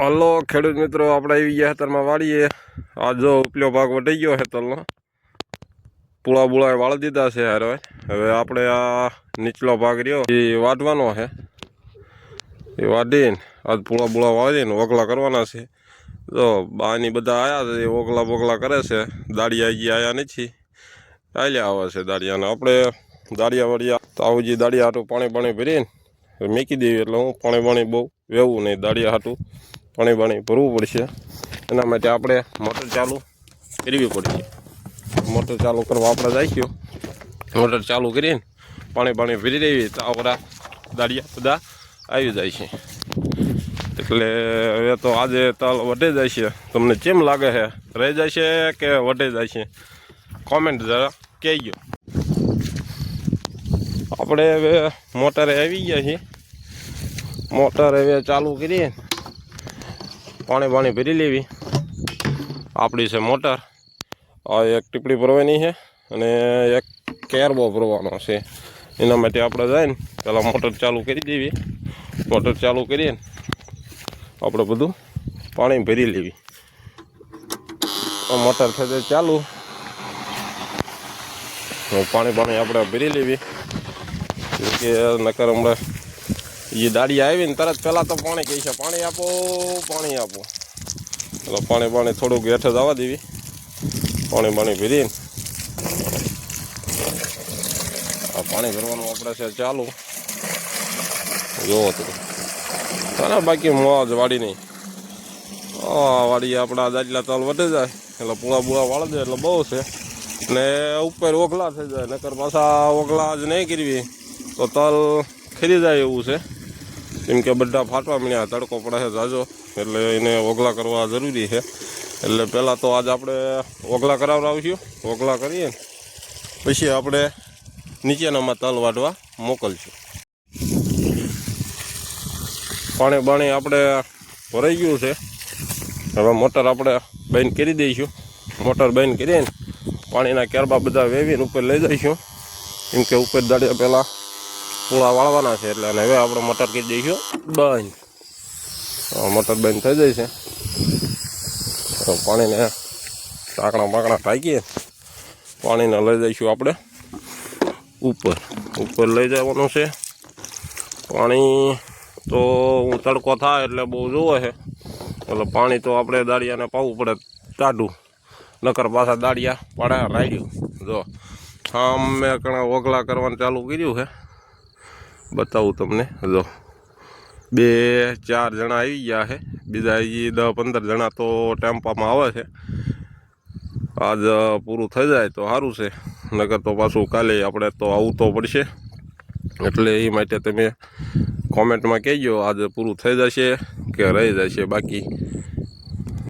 Hello ખેડૂત મિત્રો, આપણે આવી ગયા ખેતરમાં વાળીએ. આ જો ઉપલો ભાગ વટાઈ ગયો ખેતરનો, પૂળા બુળા વાળી દીધા છે. હવે આપણે આ નીચલો ભાગ રહ્યો એ વાઢવાનો છે. એ વાઢીને આજ પૂળા બુળા વાળીને ઓગલા કરવાના છે. જો બાની બધા આવ્યા છે, એ ઓગલા બોગલા કરે છે. દાળિયા હજી આવ્યા નથી, ચાલ્યા આવે છે દાળિયાને. આપણે દાળિયા વળિયા તો આવું જે દાળિયા હાટું પાણી ભરીને મૂકી દેવી, એટલે હું પાણી બહુ વેવું નહીં. દાળિયા હાટું પાણી ભરવું પડશે. એના માટે આપણે મોટર ચાલુ કરવી પડશે. મોટર ચાલુ કરવા આપણે જઈશું. મોટર ચાલુ કરીને પાણી ભરી દેવી તો આપણા દાળિયા બધા આવી જાય છે. એટલે હવે તો આજે તલ વટે જાય છે. તમને કેમ લાગે છે, રહી જાય છે કે વટે જાય છે? કોમેન્ટ જરા કહેજો. આપણે હવે મોટરે આવી ગયા છીએ. મોટર હવે ચાલુ કરીએ, પાણી ભરી લેવી. આપણી છે મોટર. આ એક ટીપડી ભરવાની છે અને એક કેરબો ભરવાનો છે. એના માટે આપણે જઈને પહેલાં મોટર ચાલુ કરી દેવી. મોટર ચાલુ કરીએ આપણે બધું પાણી ભરી લેવી. મોટર થશે ચાલુ, પાણી આપણે ભરી લેવી. કે નકર હમણાં એ દાળિયા આવીને તરત પહેલાં તો પાણી કહે છે, પાણી આપો. એટલે પાણી થોડુંક હેઠ જવા દેવી. પાણી ભરીને આ પાણી ભરવાનું આપણે છે ચાલુ. જોવો તો ચાલે, બાકી મોજ વાડી નહીં. વાડીએ આપણા દાટલા તલ વટે જાય એટલે પૂળા બુળા વાળી જાય એટલે બહુ છે. ને ઉપર ઓગલા થઈ જાય, નકર પાછા ઓગલા જ નહીં કરવી તો તલ ખરી જાય એવું છે. કેમ કે બધા ફાટવા મળ્યા, તડકો પડે છે ઝાઝો, એટલે એને ઓગલા કરવા જરૂરી છે. એટલે પહેલાં તો આજ આપણે ઓગલા કરાવડાવીશું. ઓગલા કરીએ પછી આપણે નીચેનામાં તલ વાઢવા મોકલશું. પાણી આપણે ભરાઈ ગયું છે. હવે મોટર આપણે બંધ કરી દઈશું. મોટર બંધ કરીને પાણીના કેરબા બધા વેવીને ઉપર લઈ જઈશું. કેમ કે ઉપર દાડિયા પહેલાં પૂળા વાળવાના છે. એટલે હવે આપણે મોટર કરી દઈશું બંધ. મોટર બંધ થઈ જાય છે. પાણીને ટાંકણા ટાંકીએ પાણીને લઈ જઈશું આપણે ઉપર લઈ જવાનું છે. પાણી તો તડકો થાય એટલે બહુ જોવે છે. એટલે પાણી તો આપણે દાળિયાને પાવું પડે ટાઢું, નકર પાછા દાળિયા પાડા રાડ્યું. જો અમે ઘણા ઓગલા કરવાનું ચાલુ કર્યું છે, બતાવું તમને. જો 2-4 જણા આવી ગયા છે, બીજા 10-15 જણા તો ટેમ્પામાં આવે છે. આજ પૂરું થઈ જાય તો સારું છે, નકર તો પાછું કાલે આપણે તો આવવું તો પડશે. એટલે એ માટે તમે કોમેન્ટમાં કહેજો આજે પૂરું થઈ જશે કે રહી જશે. બાકી